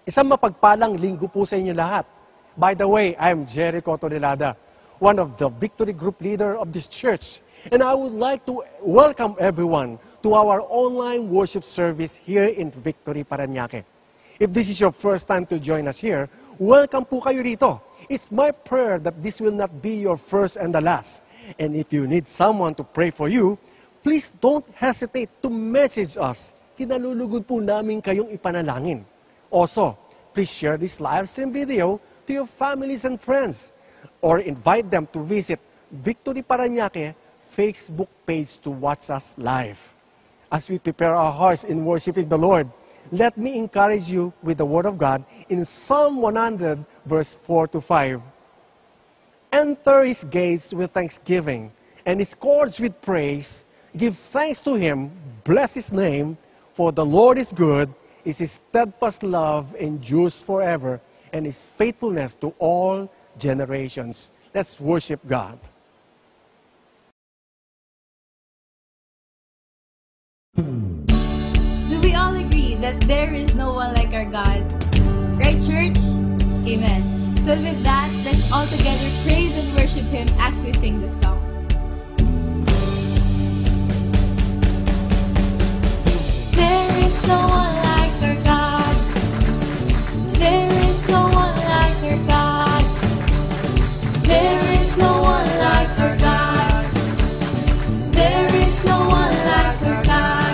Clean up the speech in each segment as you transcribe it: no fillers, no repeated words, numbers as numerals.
Isang mapagpalang linggo po sa inyo lahat. By the way, I'm Jericho Tonelada, one of the Victory Group leader of this church. And I would like to welcome everyone to our online worship service here in Victory, Parañaque. If this is your first time to join us here, welcome po kayo rito. It's my prayer that this will not be your first and the last. And if you need someone to pray for you, please don't hesitate to message us. Kinalulugod po namin kayong ipanalangin. Also, please share this live stream video to your families and friends or invite them to visit Victory Parañaque Facebook page to watch us live. As we prepare our hearts in worshiping the Lord, let me encourage you with the Word of God in Psalm 100, verse 4 to 5. Enter His gates with thanksgiving and His courts with praise. Give thanks to Him, bless His name, for the Lord is good. His steadfast love endures forever, and His faithfulness to all generations. Let's worship God. Do we all agree that there is no one like our God? Right, church? Amen. So with that, let's all together praise and worship Him as we sing this song. There is no one like our God. There is no one like our God. There is no one like our God. There is no one like our God.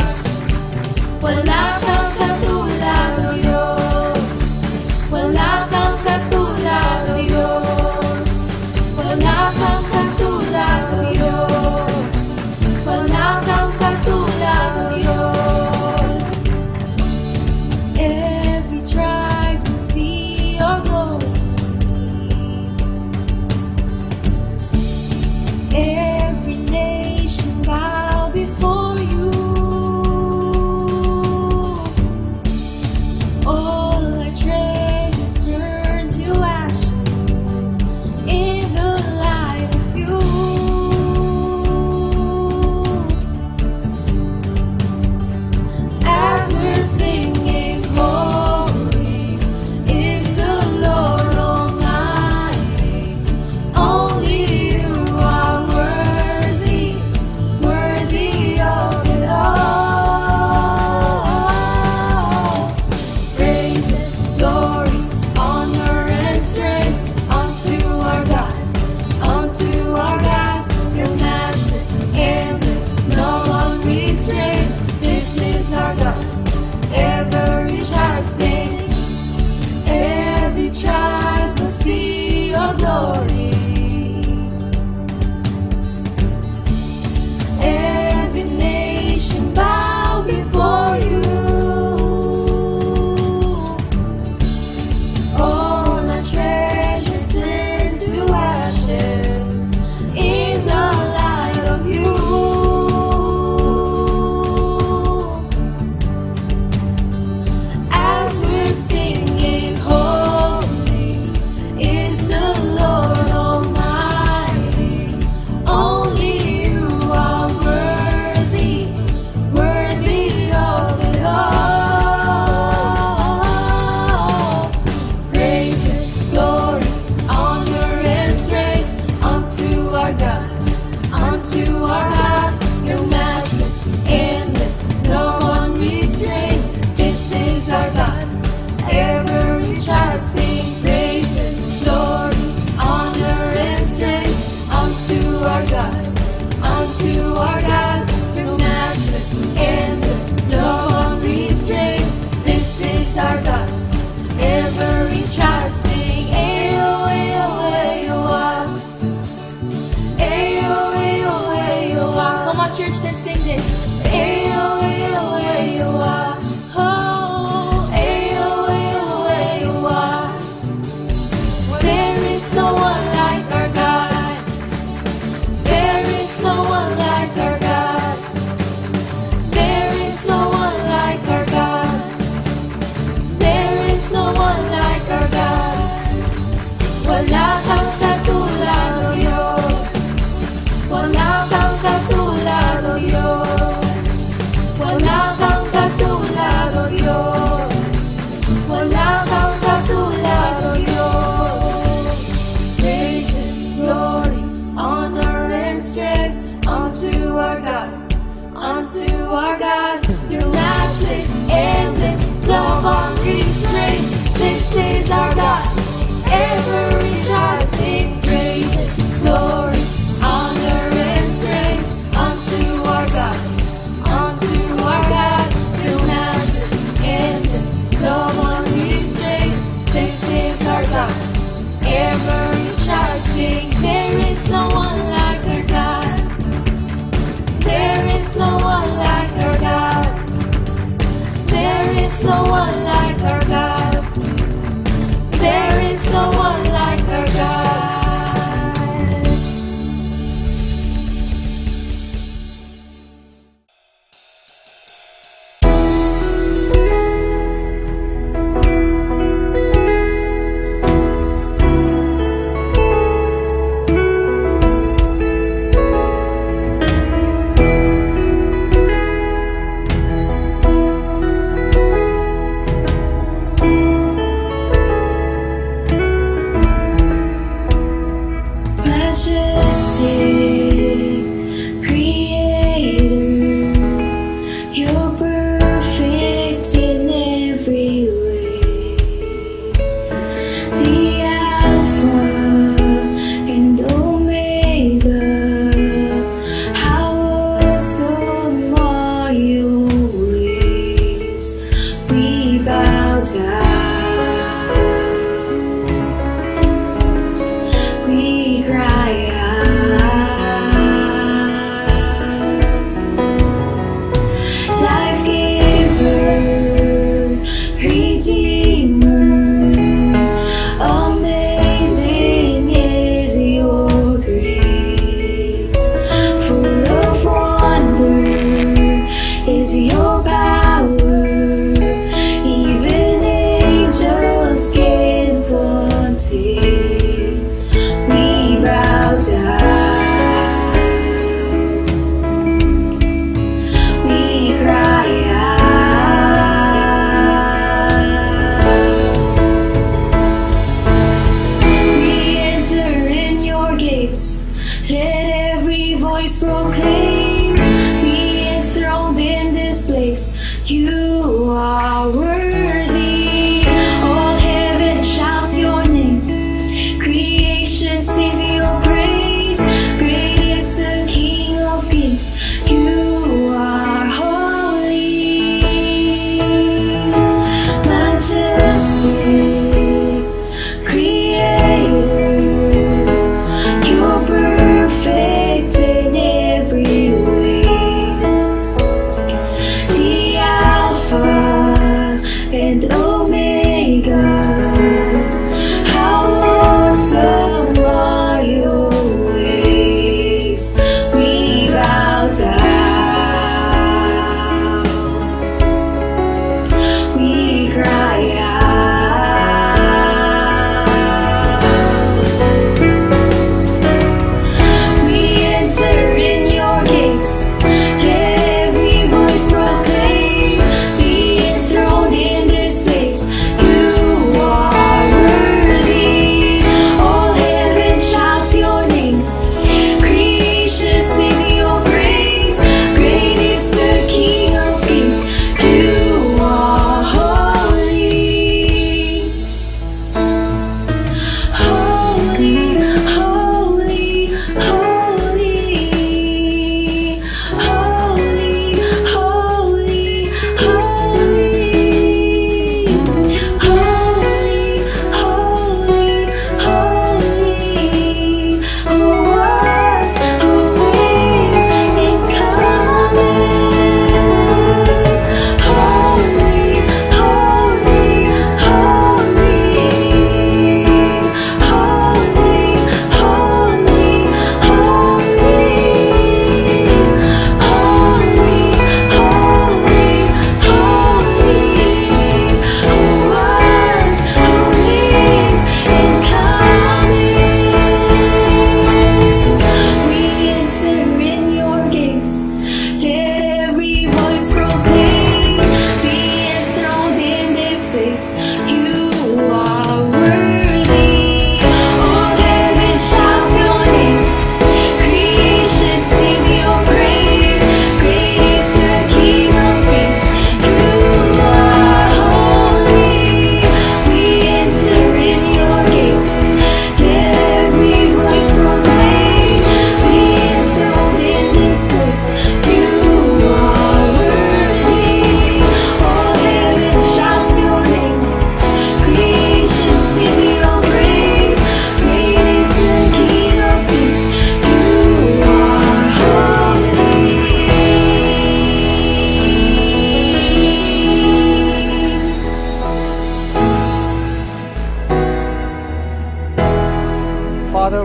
Wala kang katulad o Diyos. Wala kang katulad o Diyos. Wala kang katulad o Diyos. Wala kang katulad o Diyos. is no one like our God. There is no one like our God.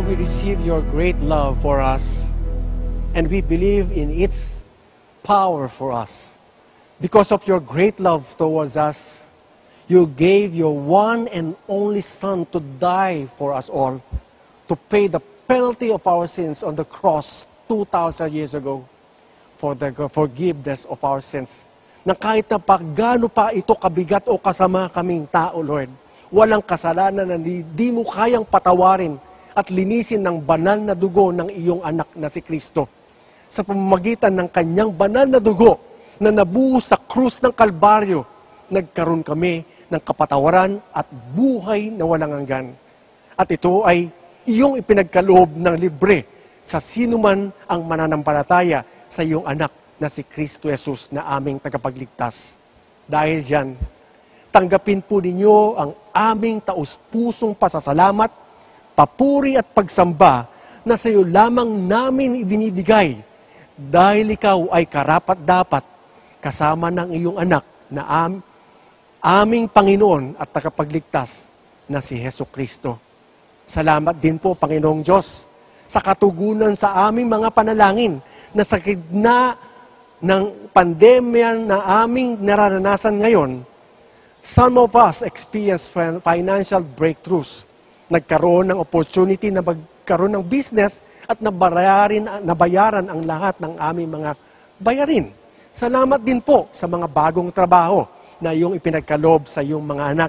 Lord, we receive your great love for us, and we believe in its power for us. Because of your great love towards us, you gave your one and only Son to die for us all, to pay the penalty of our sins on the cross 2,000 years ago for the forgiveness of our sins. Na kahit na gaano pa ito kabigat o kasama kaming tao, Lord, walang kasalanan na di mo kayang patawarin at linisin ng banal na dugo ng iyong anak na si Kristo. Sa pamamagitan ng kanyang banal na dugo na nabuhos sa krus ng Kalbaryo, nagkaroon kami ng kapatawaran at buhay na walang hanggan. At ito ay iyong ipinagkaloob ng libre sa sino man ang mananampalataya sa iyong anak na si Kristo Jesus na aming tagapagligtas. Dahil diyan, tanggapin po ninyo ang aming taus-pusong pasasalamat, papuri at pagsamba na sa iyo lamang namin ibinibigay dahil ikaw ay karapat-dapat kasama ng iyong anak na aming Panginoon at tagapagligtas na si Hesus Kristo. Salamat din po, Panginoong Diyos, sa katugunan sa aming mga panalangin na sa gitna ng pandemya na aming nararanasan ngayon. Some of us experience financial breakthroughs. Nagkaroon ng opportunity na magkaroon ng business at nabayaran ang lahat ng aming mga bayarin. Salamat din po sa mga bagong trabaho na iyong ipinagkaloob sa iyong mga anak.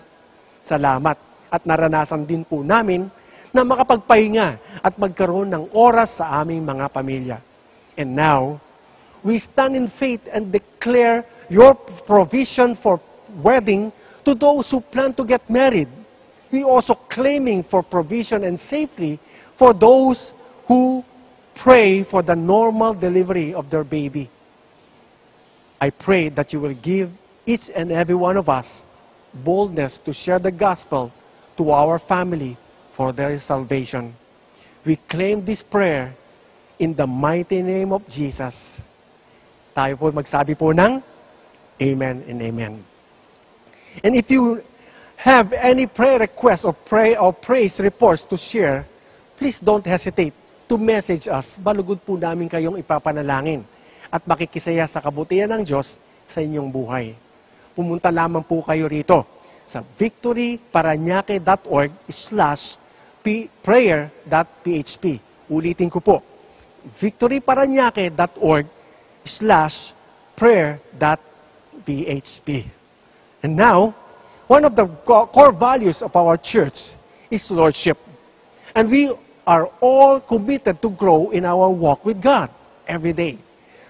Salamat. At naranasan din po namin na makapagpahinga at magkaroon ng oras sa aming mga pamilya. And now, we stand in faith and declare your provision for wedding to those who plan to get married. We also claiming for provision and safety for those who pray for the normal delivery of their baby. I pray that you will give each and every one of us boldness to share the gospel to our family for their salvation. We claim this prayer in the mighty name of Jesus. Tayo po magsabi po ng Amen and Amen. And if you have any prayer requests or praise reports to share, please don't hesitate to message us. Balugod po namin kayong ipapanalangin at makikisaya sa kabutihan ng Diyos sa inyong buhay. Pumunta lamang po kayo rito sa victoryparanaque.org/prayer.php. Ulitin ko po, victoryparanaque.org/prayer.php. And now, one of the core values of our church is lordship. And we are all committed to grow in our walk with God every day.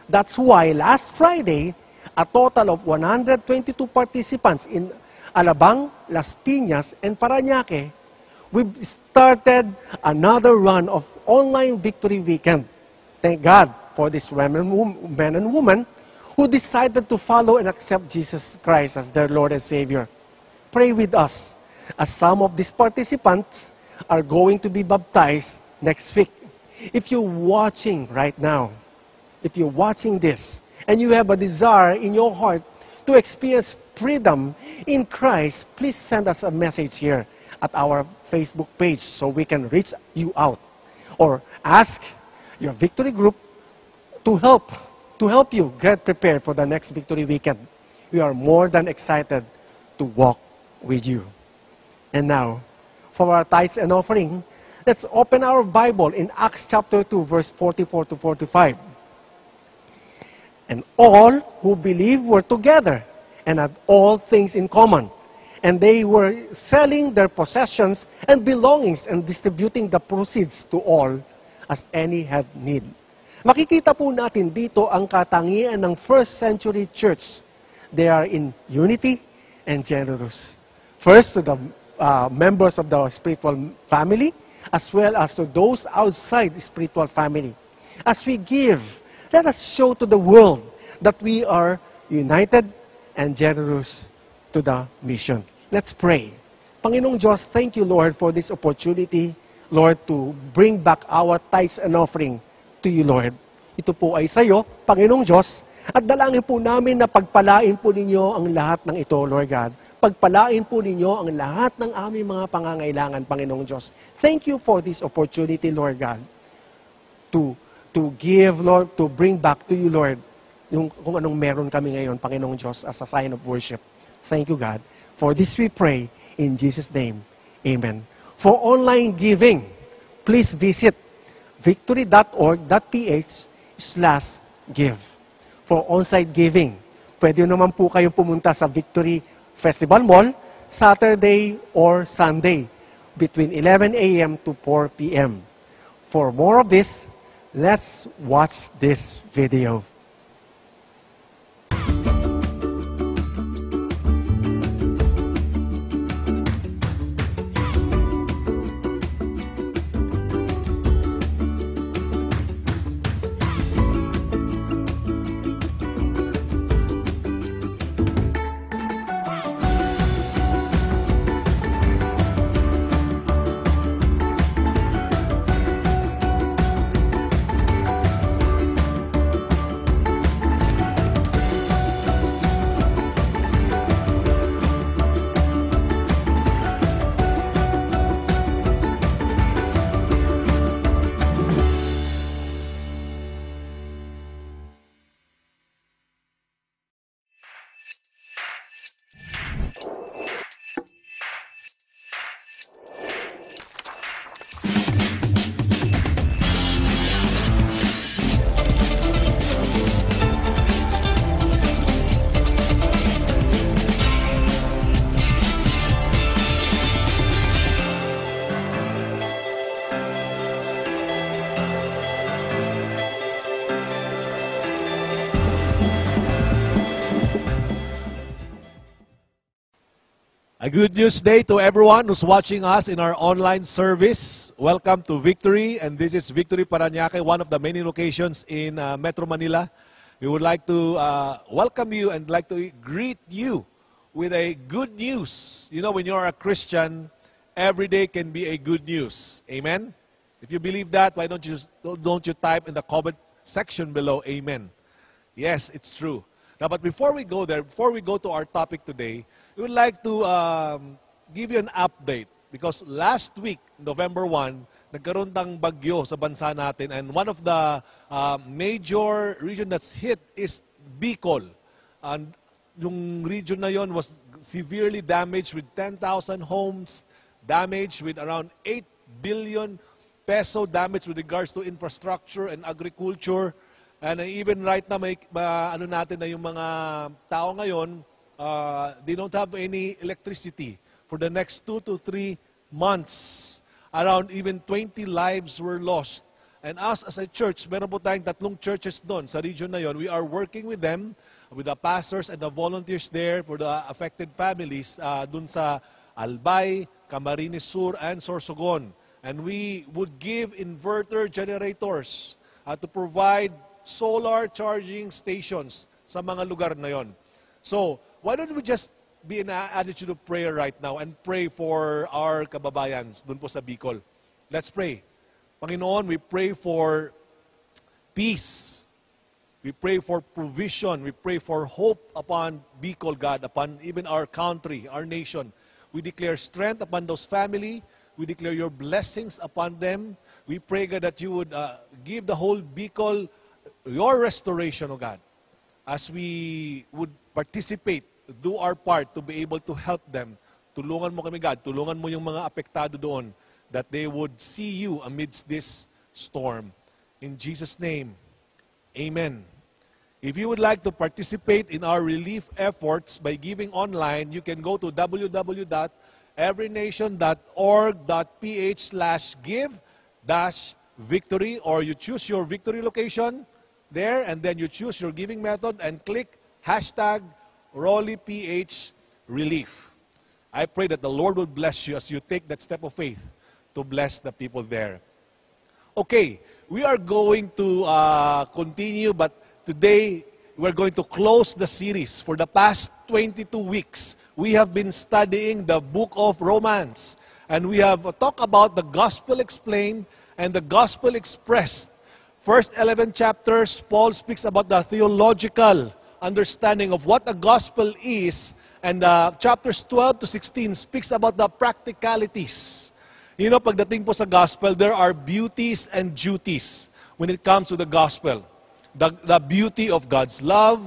That's why last Friday, a total of 122 participants in Alabang, Las Piñas, and Parañaque, we started another run of online Victory Weekend. Thank God for these men and women who decided to follow and accept Jesus Christ as their Lord and Savior. Pray with us, as some of these participants are going to be baptized next week. If you're watching right now, if you're watching this, and you have a desire in your heart to experience freedom in Christ, please send us a message here at our Facebook page so we can reach you out. Or ask your Victory Group to help you get prepared for the next Victory Weekend. We are more than excited to walk with you. And now, for our tithes and offering, let's open our Bible in Acts chapter 2, verse 44 to 45. And all who believed were together and had all things in common. And they were selling their possessions and belongings and distributing the proceeds to all as any had need. Makikita po natin dito ang katangian ng first century church. They are in unity and generous. First to the members of the spiritual family, as well as to those outside the spiritual family. As we give, let us show to the world that we are united and generous to the mission. Let's pray. Panginoong Diyos, thank you, Lord, for this opportunity, Lord, to bring back our tithes and offering to you, Lord. Ito po ay sa iyo, Panginoong Diyos, at dalangin po namin na pagpalain po ninyo ang lahat ng ito, Lord God, pagpalain po ninyo ang lahat ng aming mga pangangailangan, Panginoong Diyos. Thank you for this opportunity, Lord God, to give, Lord, to bring back to you, Lord, yung kung anong meron kami ngayon, Panginoong Diyos, as a sign of worship. Thank you, God. For this we pray in Jesus' name. Amen. For online giving, please visit victory.org.ph/give. For on-site giving, pwede naman po kayong pumunta sa Victory Festival Mall, Saturday or Sunday, between 11 a.m. to 4 p.m. For more of this, let's watch this video. A good news day to everyone who's watching us in our online service. Welcome to Victory, and this is Victory Parañaque, one of the many locations in Metro Manila. We would like to welcome you and like to greet you with a good news. You know, when you're a Christian, every day can be a good news. Amen? If you believe that, why don't you type in the comment section below, Amen. Yes, it's true. Now, but before we go there, before we go to our topic today, we would like to give you an update because last week, November 1, nagkaroon ng bagyo sa bansa natin, and one of the major region that's hit is Bicol. And yung region na yon was severely damaged with 10,000 homes damaged, with around 8 billion peso damage with regards to infrastructure and agriculture. And even right now, ano natin na yung mga tao ngayon, they don't have any electricity for the next 2 to 3 months. Around even 20 lives were lost. And us as a church, meron po tayong 3 churches doon sa region na yon. We are working with them, with the pastors and the volunteers there for the affected families doon sa Albay, Camarines Sur, and Sorsogon. And we would give inverter generators to provide solar charging stations sa mga lugar na yon. So, why don't we just be in an attitude of prayer right now and pray for our kababayans dun po sa Bicol. Let's pray. Panginoon, we pray for peace. We pray for provision. We pray for hope upon Bicol, God, upon even our country, our nation. We declare strength upon those family. We declare your blessings upon them. We pray, God, that you would give the whole Bicol your restoration, O God, as we would participate, do our part to be able to help them. Tulungan mo kami, God. Tulungan mo yung mga apektado doon that they would see you amidst this storm. In Jesus' name, amen. If you would like to participate in our relief efforts by giving online, you can go to www.everynation.org.ph/give-victory, or you choose your victory location there, and then you choose your giving method and click #RollyPHRelief. I pray that the Lord will bless you as you take that step of faith to bless the people there. Okay, we are going to continue, but today we're going to close the series. For the past 22 weeks, we have been studying the book of Romans, and we have talked about the gospel explained and the gospel expressed. First 11 chapters, Paul speaks about the theological understanding of what the gospel is, And chapters 12 to 16 speaks about the practicalities. You know, pagdating po sa gospel, there are beauties and duties when it comes to the gospel. The beauty of God's love,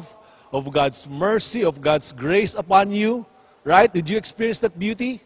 of God's mercy, of God's grace upon you. Right? Did you experience that beauty?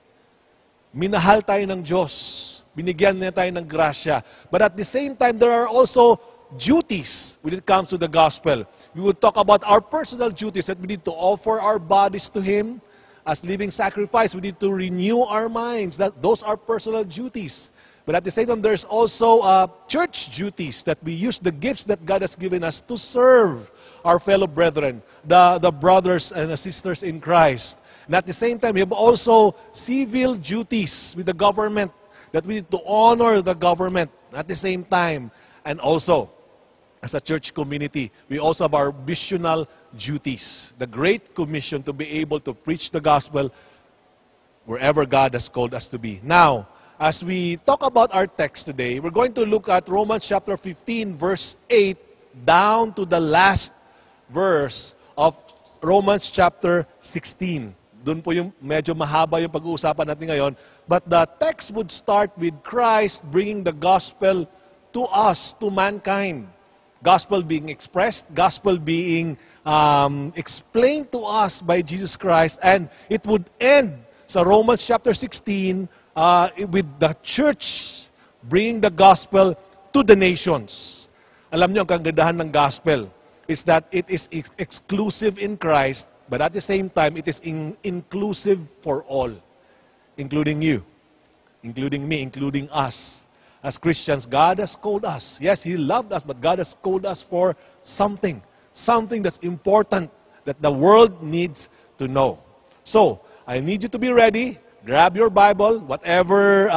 Minahal tayo ng Diyos. Binigyan niya tayo ng grasya. But at the same time, there are also duties when it comes to the gospel. We will talk about our personal duties that we need to offer our bodies to Him as living sacrifice. We need to renew our minds. Those are personal duties. But at the same time, there's also church duties that we use the gifts that God has given us to serve our fellow brethren, the brothers and the sisters in Christ. And at the same time, we have also civil duties with the government that we need to honor the government at the same time. And also, as a church community, we also have our missional duties. The Great Commission to be able to preach the gospel wherever God has called us to be. Now, as we talk about our text today, we're going to look at Romans chapter 15, verse 8, down to the last verse of Romans chapter 16. Doon po yung medyo mahaba yung pag-uusapan natin ngayon. But the text would start with Christ bringing the gospel to us, to mankind. Gospel being expressed, gospel being explained to us by Jesus Christ. And it would end sa Romans chapter 16 with the church bringing the gospel to the nations. Alam niyo, ang kagandahan ng gospel is that it is exclusive in Christ, but at the same time, it is inclusive for all, including you, including me, including us. As Christians, God has called us. Yes, He loved us, but God has called us for something that's important that the world needs to know. So, I need you to be ready. Grab your Bible, whatever,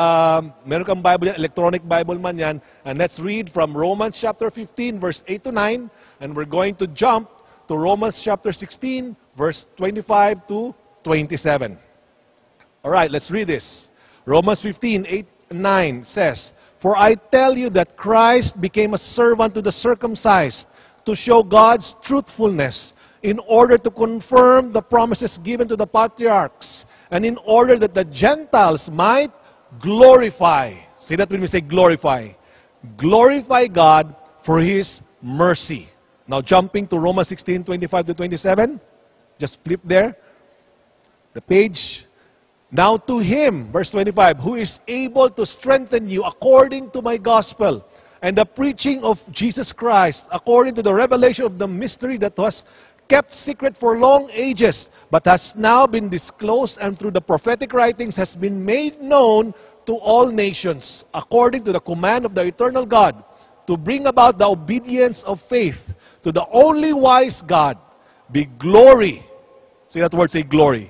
meron kang Bible yan, electronic Bible man yan, and let's read from Romans chapter 15, verse 8 to 9, and we're going to jump to Romans chapter 16, verse 25 to 27. All right, let's read this. Romans 15, 8 and 9 says, "For I tell you that Christ became a servant to the circumcised to show God's truthfulness, in order to confirm the promises given to the patriarchs, and in order that the Gentiles might glorify." See that when we say glorify. Glorify God for His mercy. Now jumping to Romans 16, 25 to 27. Just flip there. The page. "Now to Him," verse 25, "who is able to strengthen you according to my gospel, and the preaching of Jesus Christ, according to the revelation of the mystery that was kept secret for long ages, but has now been disclosed, and through the prophetic writings has been made known to all nations, according to the command of the eternal God, to bring about the obedience of faith to the only wise God, be glory." Say that word, say glory.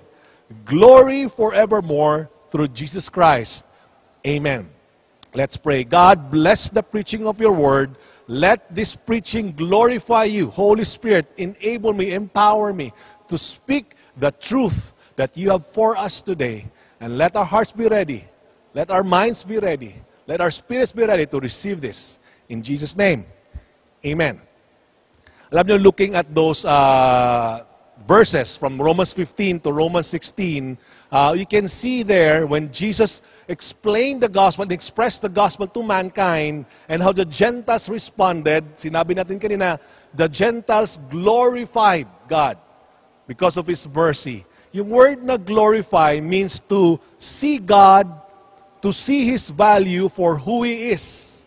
"Glory forevermore through Jesus Christ. Amen." Let's pray. God, bless the preaching of your word. Let this preaching glorify you. Holy Spirit, enable me, empower me to speak the truth that you have for us today. And let our hearts be ready. Let our minds be ready. Let our spirits be ready to receive this. In Jesus' name, amen. Alam niyo, looking at those verses from Romans 15 to Romans 16, you can see there when Jesus explained the gospel, expressed the gospel to mankind, and how the Gentiles responded. Sinabi natin kanina, the Gentiles glorified God because of His mercy. Yung word na glorify means to see God, to see His value for who He is.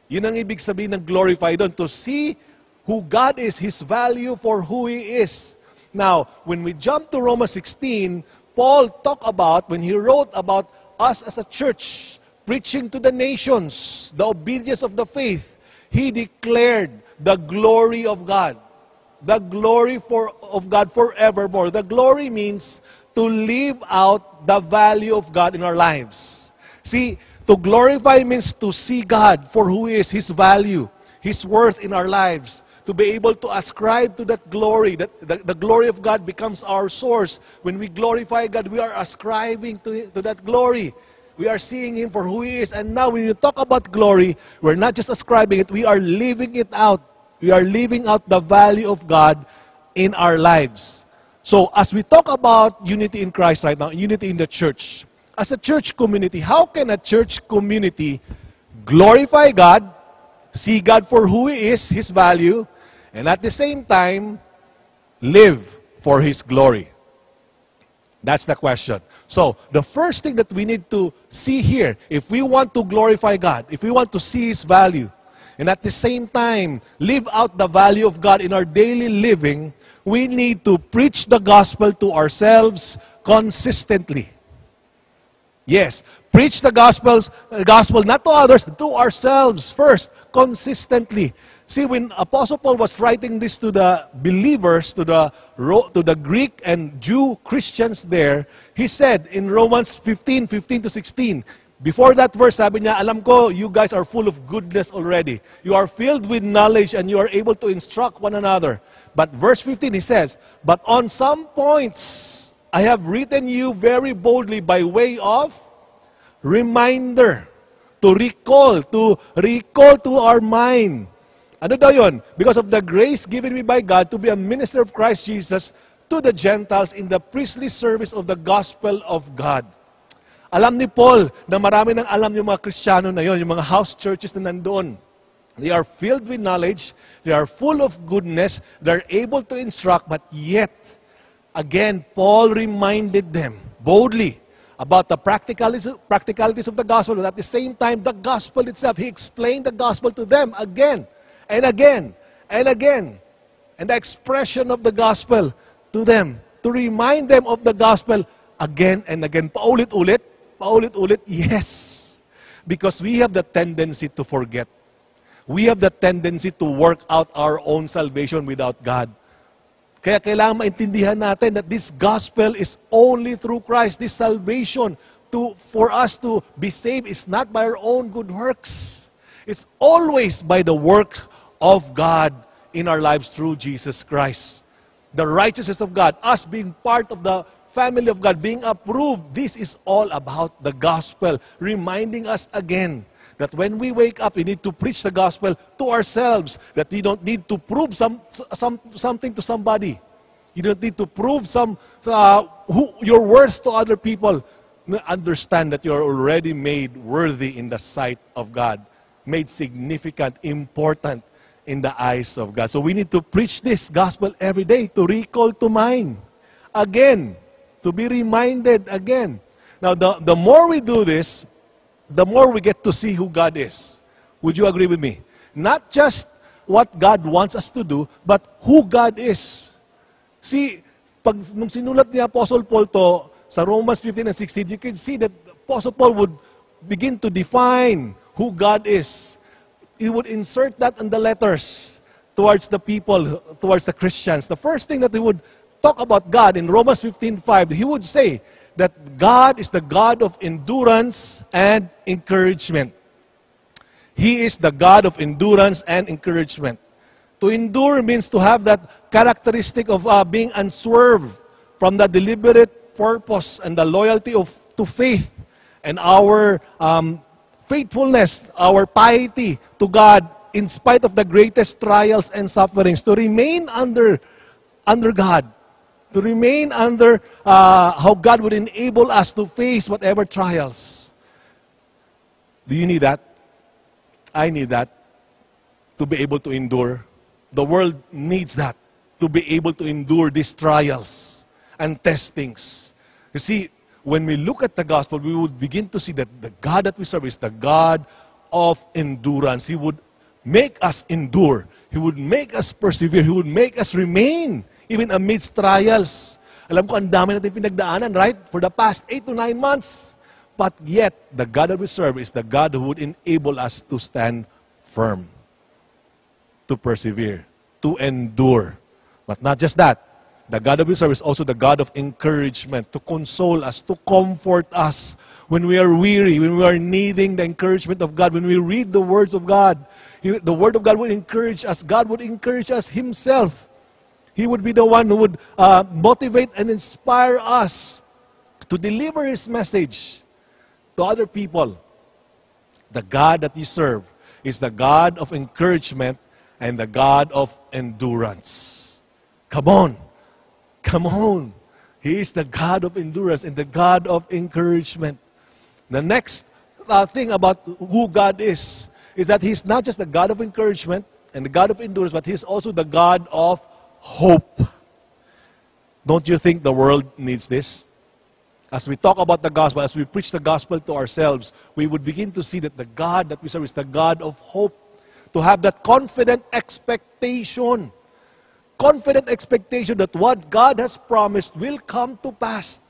Yun ang ibig sabihin ng glorify doon, to see who God is, His value for who He is. Now, when we jump to Romans 16, Paul talked about, when he wrote about us as a church, preaching to the nations, the obedience of the faith, he declared the glory of God. The glory of God forevermore. The glory means to live out the value of God in our lives. See, to glorify means to see God for who He is, His value, His worth in our lives. To be able to ascribe to that glory, that the glory of God becomes our source. When we glorify God, we are ascribing to that glory. We are seeing Him for who He is. And now when you talk about glory, we're not just ascribing it, we are living it out. We are living out the value of God in our lives. So, as we talk about unity in Christ right now, unity in the church, as a church community, how can a church community glorify God, see God for who He is, His value, and at the same time, live for His glory? That's the question. So, the first thing that we need to see here, if we want to glorify God, if we want to see His value, and at the same time, live out the value of God in our daily living, we need to preach the gospel to ourselves consistently. Yes, preach the gospel not to others, to ourselves first, consistently. See, when Apostle Paul was writing this to the believers, to the Greek and Jew Christians there, he said in Romans 15:15 to 16, before that verse, sabi niya, alam ko, you guys are full of goodness already. You are filled with knowledge and you are able to instruct one another. But verse 15, he says, but on some points, I have written you very boldly by way of reminder, to recall to our mind. Ano daw yun? Because of the grace given me by God to be a minister of Christ Jesus to the Gentiles in the priestly service of the gospel of God. Alam ni Paul na marami nang alam yung mga Kristiyano na yon, yung mga house churches na nandoon. They are filled with knowledge, they are full of goodness, they're able to instruct, but yet, again, Paul reminded them boldly about the practicalities of the gospel, but at the same time, the gospel itself. He explained the gospel to them again and again and again. And the expression of the gospel to them, to remind them of the gospel again and again. Paulit-ulit, yes. Because we have the tendency to forget. We have the tendency to work out our own salvation without God. Kaya kailangan maintindihan natin that this gospel is only through Christ. This salvation for us to be saved is not by our own good works. It's always by the work of God in our lives through Jesus Christ. The righteousness of God, us being part of the family of God, being approved, this is all about the gospel, reminding us again that when we wake up, we need to preach the gospel to ourselves, that we don't need to prove something to somebody. You don't need to prove your worth to other people. Understand that you are already made worthy in the sight of God, made significant, important in the eyes of God. So we need to preach this gospel every day, to recall to mind again, to be reminded again. Now, the more we do this, the more we get to see who God is. Would you agree with me? Not just what God wants us to do, but who God is. See, nung sinulat ni Apostle Paul to sa Romans 15 and 16, you can see that Apostle Paul would begin to define who God is. He would insert that in the letters towards the people, towards the Christians. The first thing that he would talk about God in Romans 15:5, he would say that God is the God of endurance and encouragement. He is the God of endurance and encouragement. To endure means to have that characteristic of being unswerved from the deliberate purpose and the loyalty to faith and our faithfulness, our piety to God in spite of the greatest trials and sufferings. To remain under God. To remain under how God would enable us to face whatever trials. Do you need that? I need that to be able to endure. The world needs that to be able to endure these trials and testings. You see, when we look at the gospel, we would begin to see that the God that we serve is the God of endurance. He would make us endure. He would make us persevere. He would make us remain even amidst trials. Alam ko, ang dami natin pinagdaanan, right? For the past 8 to 9 months. But yet, the God that we serve is the God who would enable us to stand firm, to persevere, to endure. But not just that. The God that we serve is also the God of encouragement, to console us, to comfort us when we are weary, when we are needing the encouragement of God, when we read the words of God. The Word of God would encourage us. God would encourage us Himself. He would be the one who would motivate and inspire us to deliver His message to other people. The God that you serve is the God of encouragement and the God of endurance. Come on. Come on. He is the God of endurance and the God of encouragement. The next thing about who God is that He's not just the God of encouragement and the God of endurance, but He's also the God of hope. Don't you think the world needs this? As we talk about the gospel, as we preach the gospel to ourselves, we would begin to see that the God that we serve is the God of hope. To have that confident expectation. Confident expectation that what God has promised will come to pass.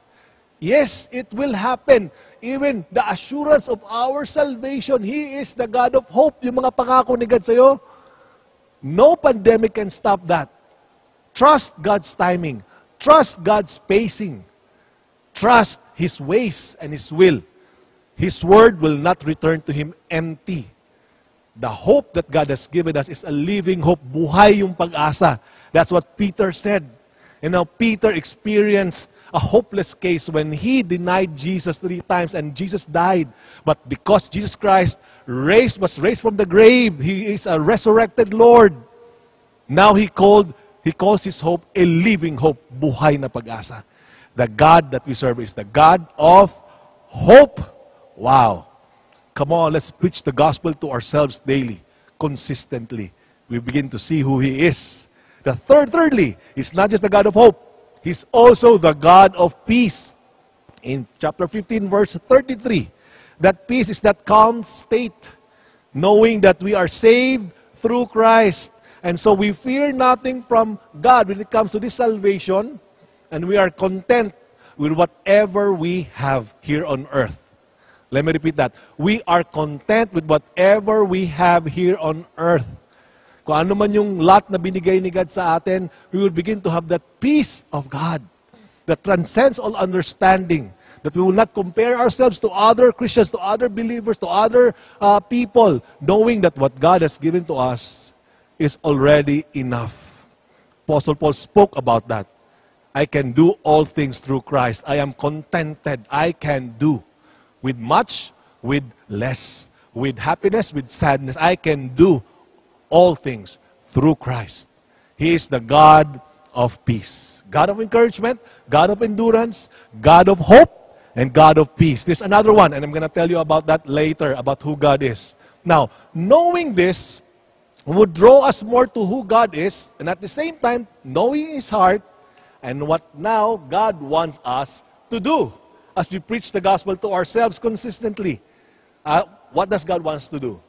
Yes, it will happen. Even the assurance of our salvation, He is the God of hope. Yung mga pangako ni God sa'yo, no pandemic can stop that. Trust God's timing. Trust God's pacing. Trust His ways and His will. His word will not return to Him empty. The hope that God has given us is a living hope. Buhay yung pag-asa. That's what Peter said. And now Peter experienced a hopeless case when he denied Jesus 3 times and Jesus died. But because Jesus Christ was raised from the grave, He is a resurrected Lord. Now He calls His hope a living hope. Buhay na pag-asa. The God that we serve is the God of hope. Wow. Come on, let's preach the gospel to ourselves daily, consistently. We begin to see who He is. The thirdly, He's not just the God of hope. He's also the God of peace. In chapter 15, verse 33, that peace is that calm state, knowing that we are saved through Christ. And so we fear nothing from God when it comes to this salvation, and we are content with whatever we have here on earth. Let me repeat that. We are content with whatever we have here on earth. Kung ano man yung lot na binigay ni God sa atin, we will begin to have that peace of God that transcends all understanding. That we will not compare ourselves to other Christians, to other believers, to other people, knowing that what God has given to us is already enough. Apostle Paul spoke about that. I can do all things through Christ. I am contented. I can do with much, with less, with happiness, with sadness. I can do all things through Christ. He is the God of peace. God of encouragement, God of endurance, God of hope, and God of peace. There's another one, and I'm going to tell you about that later, about who God is. Now, knowing this would draw us more to who God is, and at the same time, knowing His heart, and what now God wants us to do as we preach the gospel to ourselves consistently. What does God want us to do?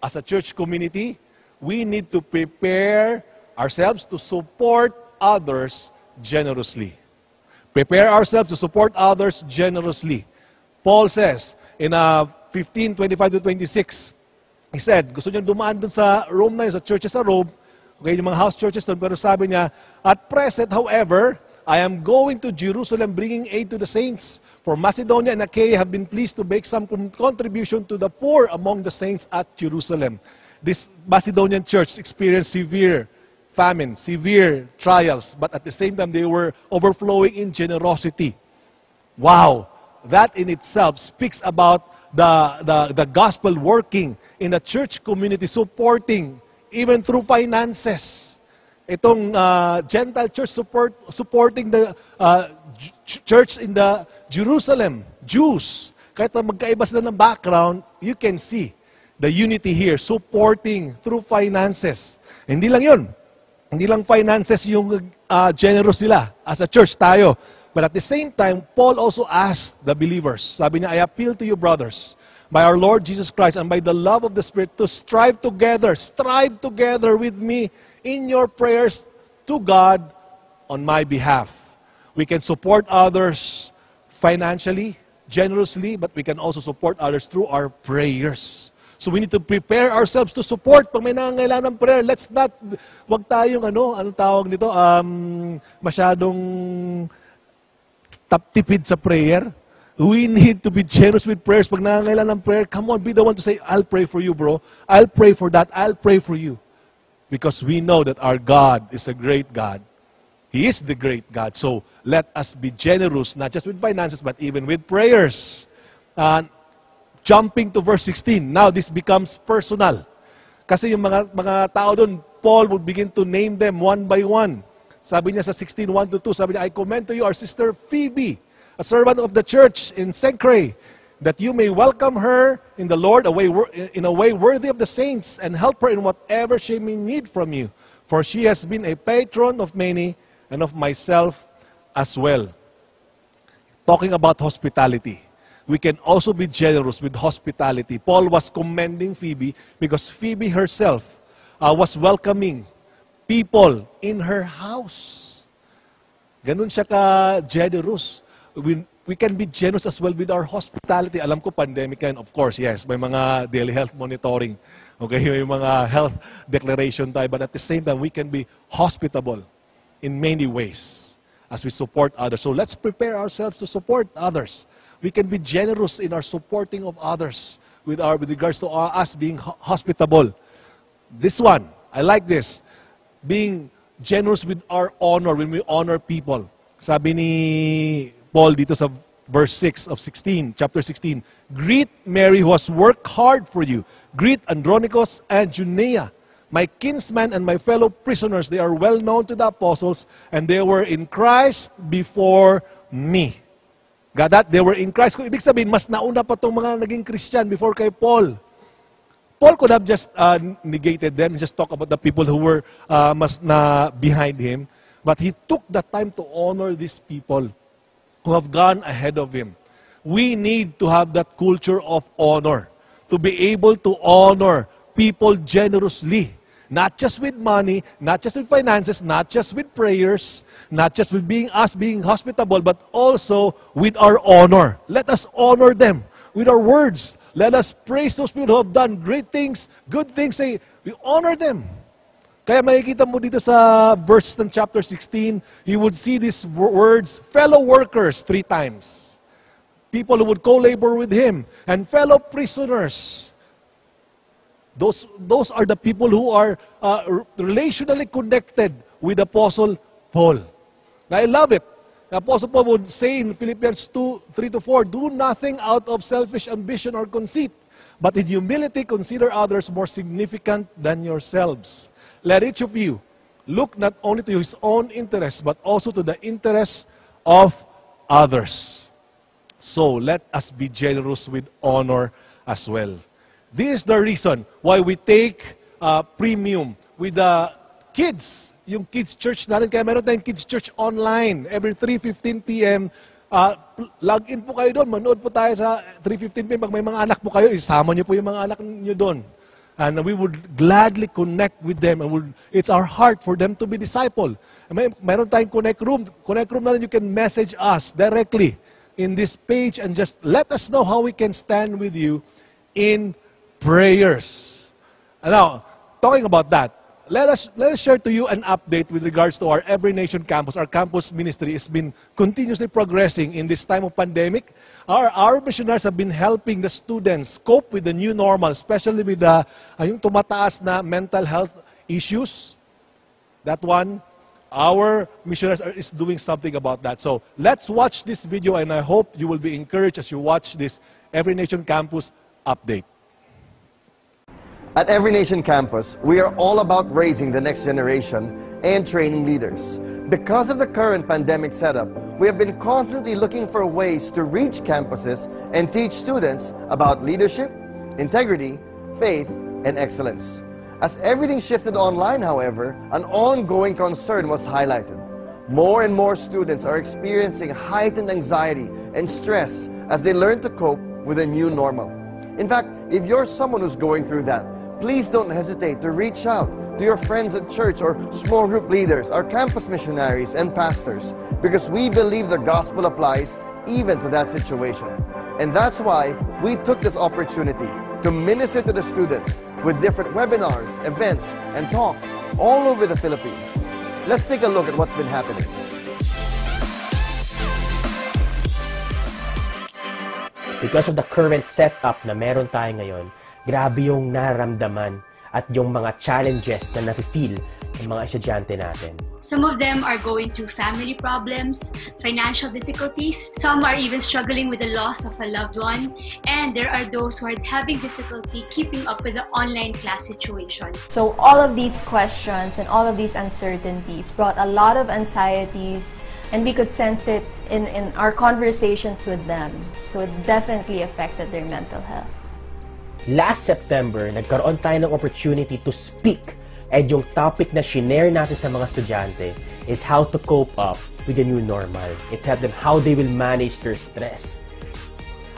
As a church community, we need to prepare ourselves to support others generously. Prepare ourselves to support others generously. Paul says in 15:25-26, he said, gusto niya dumaan dun sa Rome na yun, sa churches sa Rome, okay, yung mga house churches doon, pero sabi niya, at present, however, I am going to Jerusalem bringing aid to the saints. For Macedonia and Achaia have been pleased to make some contribution to the poor among the saints at Jerusalem. This Macedonian church experienced severe famine, severe trials, but at the same time they were overflowing in generosity. Wow! That in itself speaks about the gospel working in the church community, supporting even through finances. Itong Gentile church supporting the church in the Jerusalem, Jews. Kahit na magkaiba sila ng background, you can see the unity here, supporting through finances. Hindi lang yun. Hindi lang finances yung generous nila as a church, tayo. But at the same time, Paul also asked the believers, sabi niya, I appeal to you brothers, by our Lord Jesus Christ and by the love of the Spirit, to strive together with me in your prayers to God on my behalf. We can support others financially, generously, but we can also support others through our prayers. So we need to prepare ourselves to support. Pag may nangangailangan ng prayer, let's not, wag tayong anong tawag nito, masyadong tipid sa prayer. We need to be generous with prayers. Pag nangangailangan ng prayer, come on, be the one to say, I'll pray for you, bro. I'll pray for that. I'll pray for you. Because we know that our God is a great God. He is the great God. So let us be generous, not just with finances, but even with prayers. Jumping to verse 16, now this becomes personal. Kasi yung mga tao doon, Paul would begin to name them one by one. Sabi niya sa 16:1-2, sabi niya, I commend to you our sister Phoebe, a servant of the church in Cenchreae, that you may welcome her in the Lord in a way worthy of the saints, and help her in whatever she may need from you. For she has been a patron of many, and of myself as well. Talking about hospitality, we can also be generous with hospitality. Paul was commending Phoebe because Phoebe herself was welcoming people in her house. Ganun siya ka-generous. We can be generous as well with our hospitality. Alam ko, pandemic yan, of course, yes. May mga daily health monitoring. Okay, may mga health declaration tayo. But at the same time, we can be hospitable in many ways as we support others. So let's prepare ourselves to support others. We can be generous in our supporting of others with regards to us being hospitable. This one, I like this. Being generous with our honor, when we honor people. Sabi ni Paul dito sa verse 6 of chapter 16, greet Mary who has worked hard for you. Greet Andronicus and Junia, my kinsman and my fellow prisoners. They are well known to the apostles, and they were in Christ before me. Got that? They were in Christ. Kung ibig sabihin, mas nauna pa itong mga naging Christian before kay Paul. Paul could have just negated them and just talk about the people who were behind him. But he took the time to honor these people who have gone ahead of him. We need to have that culture of honor, to be able to honor people generously. Not just with money, not just with finances, not just with prayers, not just with being hospitable, but also with our honor. Let us honor them with our words. Let us praise those people who have done great things, good things. Say, we honor them. Kaya makikita mo dito sa verse ng chapter 16, you would see these words, fellow workers, 3 times. People who would co-labor with him, and fellow prisoners. Those are the people who are relationally connected with Apostle Paul. Now, I love it. The Apostle Paul would say in Philippians 2:3-4, do nothing out of selfish ambition or conceit, but in humility consider others more significant than yourselves. Let each of you look not only to his own interests, but also to the interests of others. So, let us be generous with honor as well. This is the reason why we take premium with the kids. Yung kids church natin, kaya meron tayong kids church online. Every 3:15 p.m., log in po kayo doon. Manood po tayo sa 3:15 p.m. Pag may mga anak po kayo, isama niyo po yung mga anak niyo doon. And we would gladly connect with them. And it's our heart for them to be discipled. Meron tayong connect room. Connect room natin, you can message us directly in this page and just let us know how we can stand with you in prayers. And now, talking about that, let us share to you an update with regards to our Every Nation campus. Our campus ministry has been continuously progressing in this time of pandemic. Our missionaries have been helping the students cope with the new normal, especially with yung tumataas na mental health issues. That one, our missionaries is doing something about that. So let's watch this video, and I hope you will be encouraged as you watch this Every Nation campus update. At Every Nation Campus, we are all about raising the next generation and training leaders. Because of the current pandemic setup, we have been constantly looking for ways to reach campuses and teach students about leadership, integrity, faith, and excellence. As everything shifted online, however, an ongoing concern was highlighted. More and more students are experiencing heightened anxiety and stress as they learn to cope with a new normal. In fact, if you're someone who's going through that, please don't hesitate to reach out to your friends at church or small group leaders, our campus missionaries and pastors, because we believe the gospel applies even to that situation. And that's why we took this opportunity to minister to the students with different webinars, events, and talks all over the Philippines. Let's take a look at what's been happening. Because of the current setup na meron tayo ngayon, grabe yung nararamdaman at yung mga challenges na nafe-feel ng mga estudyante natin. Some of them are going through family problems, financial difficulties. Some are even struggling with the loss of a loved one. And there are those who are having difficulty keeping up with the online class situation. So all of these questions and all of these uncertainties brought a lot of anxieties, and we could sense it in our conversations with them. So it definitely affected their mental health. Last September, nagkaroon tayo ng opportunity to speak, and yung topic na shinare natin sa mga estudyante is how to cope up with the new normal. It helped them how they will manage their stress.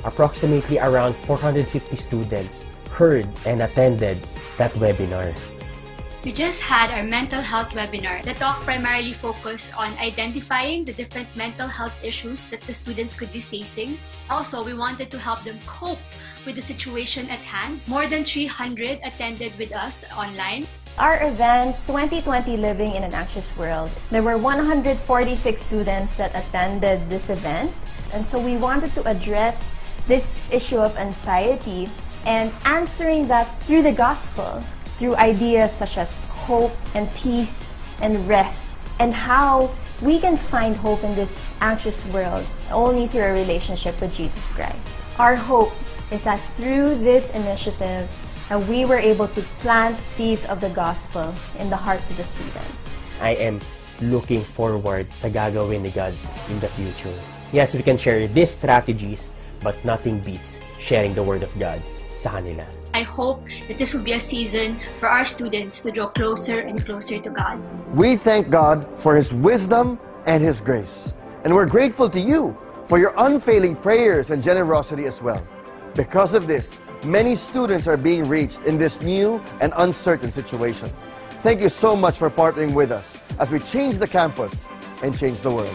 Approximately around 450 students heard and attended that webinar. We just had our mental health webinar. The talk primarily focused on identifying the different mental health issues that the students could be facing. Also, we wanted to help them cope with the situation at hand. More than 300 attended with us online. Our event, 2020 Living in an Anxious World, there were 146 students that attended this event. And so we wanted to address this issue of anxiety and answering that through the gospel, through ideas such as hope and peace and rest, and how we can find hope in this anxious world only through a relationship with Jesus Christ. Our hope is that through this initiative, we were able to plant seeds of the gospel in the hearts of the students. I am looking forward sa gagawin ni God in the future. Yes, we can share these strategies, but nothing beats sharing the Word of God sa kanila. I hope that this will be a season for our students to draw closer and closer to God. We thank God for His wisdom and His grace. And we're grateful to you for your unfailing prayers and generosity as well. Because of this, many students are being reached in this new and uncertain situation. Thank you so much for partnering with us as we change the campus and change the world.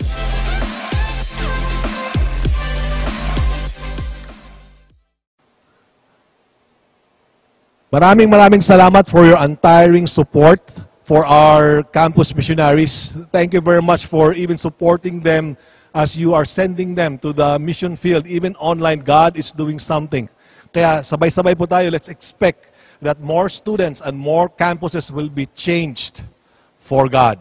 Maraming salamat for your untiring support for our campus missionaries. Thank you very much for even supporting them as you are sending them to the mission field. Even online, God is doing something. Kaya sabay-sabay po tayo, let's expect that more students and more campuses will be changed for God.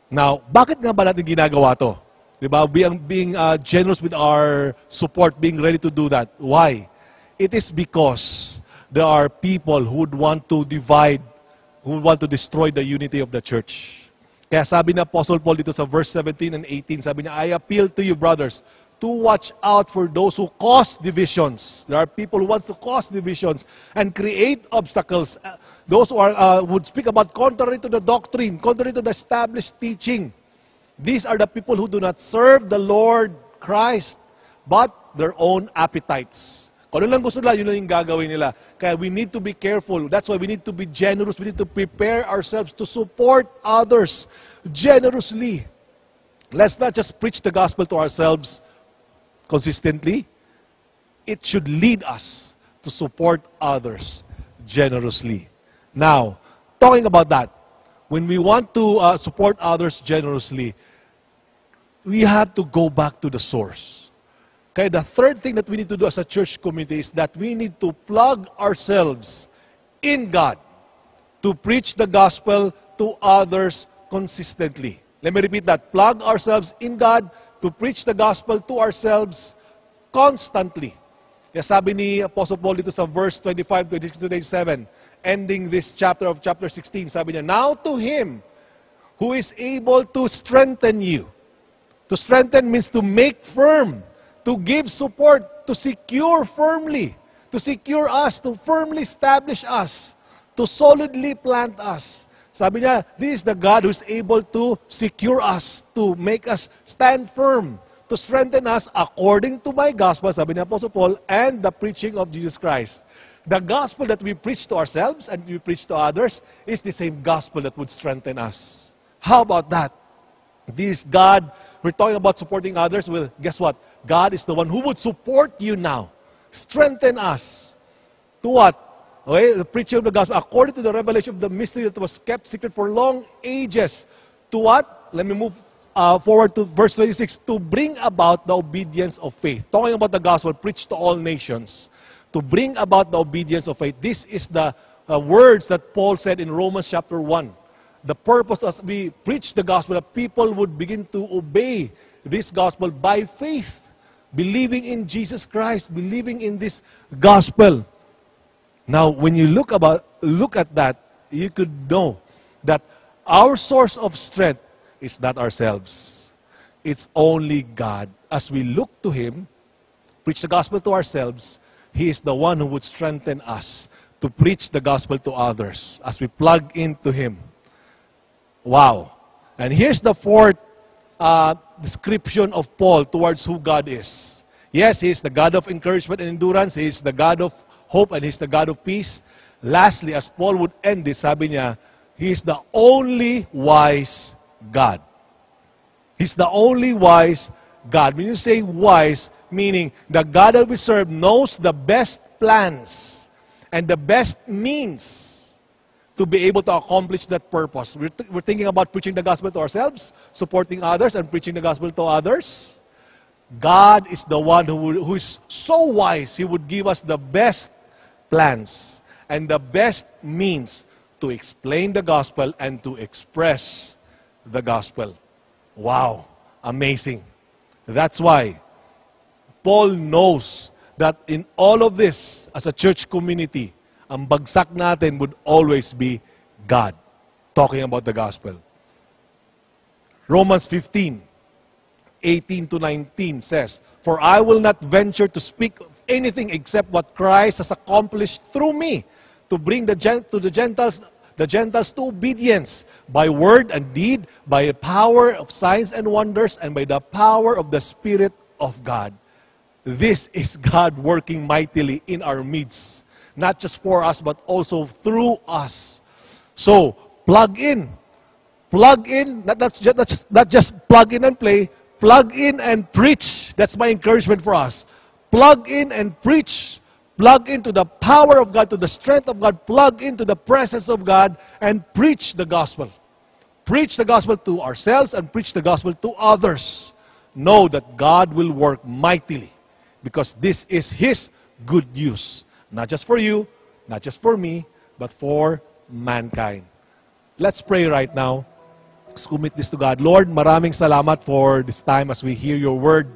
Now, bakit nga ba natin ginagawa to? Diba? Being generous with our support, being ready to do that. Why? It is because there are people who would want to divide, who would want to destroy the unity of the church. Kaya sabi ni Apostle Paul dito sa verse 17 and 18, sabi niya, I appeal to you, brothers, to watch out for those who cause divisions. There are people who want to cause divisions and create obstacles. Those who would speak about contrary to the doctrine, contrary to the established teaching. These are the people who do not serve the Lord Christ, but their own appetites. Kung ano lang gusto nila, yun lang yung gagawin nila. Kaya we need to be careful. That's why we need to be generous. We need to prepare ourselves to support others generously. Let's not just preach the gospel to ourselves consistently. It should lead us to support others generously. Now, talking about that, when we want to support others generously, we have to go back to the source. Okay, the third thing that we need to do as a church community is that we need to plug ourselves in God to preach the gospel to others consistently. Let me repeat that. Plug ourselves in God to preach the gospel to ourselves constantly. Kaya sabi ni Apostle Paul dito sa verse 25, 26 to 27, ending this chapter of chapter 16, sabi niya, now to Him who is able to strengthen you. To strengthen means to make firm, to give support, to secure firmly, to secure us, to firmly establish us, to solidly plant us. Sabi niya, this is the God who is able to secure us, to make us stand firm, to strengthen us according to my gospel, sabi ni Apostle Paul, and the preaching of Jesus Christ. The gospel that we preach to ourselves and we preach to others is the same gospel that would strengthen us. How about that? This God, we're talking about supporting others. Well, guess what? God is the one who would support you now. Strengthen us. To what? Okay, the preaching of the gospel, according to the revelation of the mystery that was kept secret for long ages. To what? Let me move forward to verse 26. To bring about the obedience of faith. Talking about the gospel, preached to all nations. To bring about the obedience of faith. This is the words that Paul said in Romans chapter 1. the purpose as we preach the gospel, that people would begin to obey this gospel by faith, believing in Jesus Christ, believing in this gospel. Now, when you look at that, you could know that our source of strength is not ourselves. It's only God. As we look to Him, preach the gospel to ourselves, He is the one who would strengthen us to preach the gospel to others as we plug into Him. Wow. And here's the fourth description of Paul towards who God is. Yes, He is the God of encouragement and endurance. He is the God of hope and He's the God of peace. Lastly, as Paul would end this, sabi niya, He is the only wise God. He's the only wise God. When you say wise, meaning the God that we serve knows the best plans and the best means to be able to accomplish that purpose. We're thinking about preaching the gospel to ourselves, supporting others, and preaching the gospel to others. God is the one who is so wise, He would give us the best plans and the best means to explain the gospel and to express the gospel. Wow, amazing. That's why Paul knows that in all of this, as a church community, ang bagsak natin would always be God, talking about the gospel. Romans 15, 18 to 19 says, "For I will not venture to speak of anything except what Christ has accomplished through me, to bring the Gentiles to obedience, by word and deed, by the power of signs and wonders, and by the power of the Spirit of God." This is God working mightily in our midst, not just for us, but also through us. So, plug in. Plug in, not just plug in and play, plug in and preach. That's my encouragement for us. Plug in and preach. Plug into the power of God, to the strength of God. Plug into the presence of God and preach the gospel. Preach the gospel to ourselves and preach the gospel to others. Know that God will work mightily because this is His good news. Not just for you, not just for me, but for mankind. Let's pray right now. Let's commit this to God. Lord, maraming salamat for this time as we hear your word.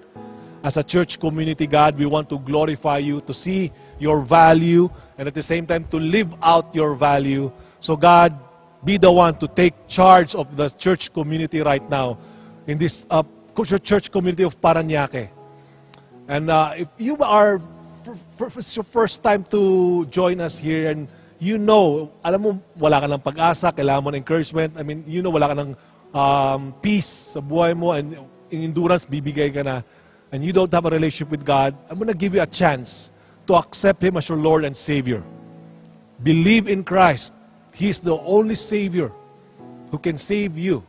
As a church community, God, we want to glorify you, to see your value, and at the same time to live out your value. So God, be the one to take charge of the church community right now in this church community of Parañaque. And if you are it's your first time to join us here, and you know, alam mo, wala ka ng pag-asa, kailangan mo ng encouragement, I mean, you know, wala ka ng peace sa buhay mo, and endurance, bibigay ka na, and you don't have a relationship with God, I'm going to give you a chance to accept Him as your Lord and Savior. Believe in Christ. He is the only Savior who can save you.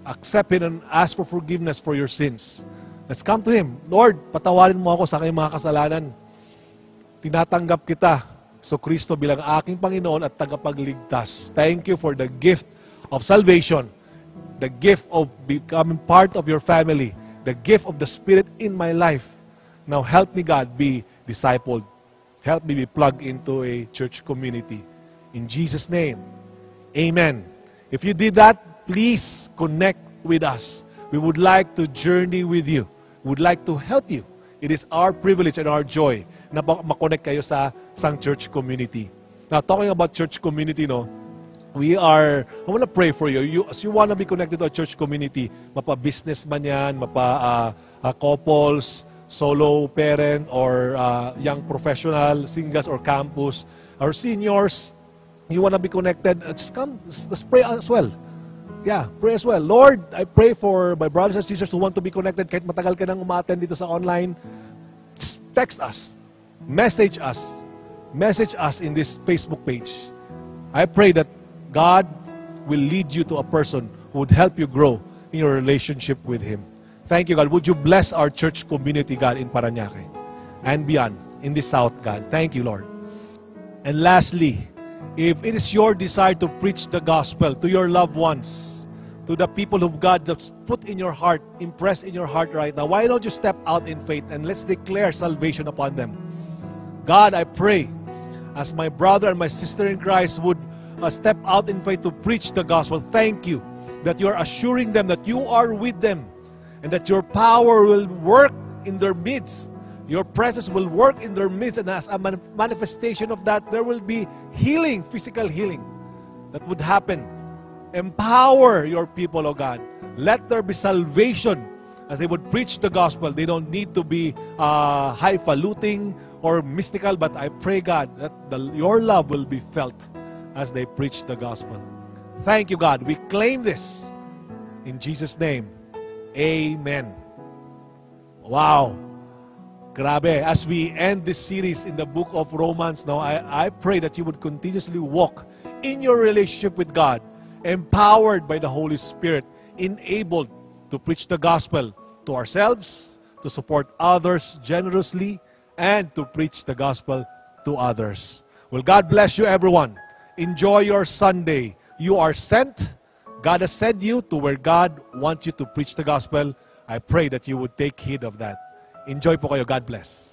Accept Him and ask for forgiveness for your sins. Let's come to Him. Lord, patawarin mo ako sa aking mga kasalanan. Tinatanggap kita, so Kristo, bilang aking Panginoon at tagapagligtas. Thank you for the gift of salvation, the gift of becoming part of your family, the gift of the Spirit in my life. Now help me, God, be discipled. Help me be plugged into a church community. In Jesus' name, amen. If you did that, please connect with us. We would like to journey with you. We would like to help you. It is our privilege and our joy na makonect kayo sa isang church community. Now, talking about church community, no, I want to pray for you. As you want to be connected to a church community, mapa-business man yan, couples, solo parent, or young professional, singles or campus, or seniors, you want to be connected, just come, let's pray as well. Yeah, pray as well. Lord, I pray for my brothers and sisters who want to be connected kahit matagal ka nang umattend dito sa online. Just text us. Message us in this Facebook page. I pray that God will lead you to a person who would help you grow in your relationship with Him. Thank you, God. Would you bless our church community, God, in Parañaque and beyond, in the South, God. Thank you, Lord. And lastly, if it is your desire to preach the gospel to your loved ones, to the people who God has put in your heart, impressed in your heart right now, why don't you step out in faith and let's declare salvation upon them. God, I pray, as my brother and my sister in Christ would step out in faith to preach the gospel. Thank you that you are assuring them that you are with them and that your power will work in their midst. Your presence will work in their midst, and as a manifestation of that, there will be healing, physical healing that would happen. Empower your people, O God. Let there be salvation as they would preach the gospel. They don't need to be highfalutin or mystical, but I pray, God, that your love will be felt as they preach the gospel. Thank you, God. We claim this in Jesus' name. Amen. Wow. Grabe. As we end this series in the book of Romans now, I pray that you would continuously walk in your relationship with God, empowered by the Holy Spirit, enabled to preach the gospel to ourselves, to support others generously, and to preach the gospel to others. Well, God bless you, everyone. Enjoy your Sunday. You are sent. God has sent you to where God wants you to preach the gospel. I pray that you would take heed of that. Enjoy po kayo. God bless.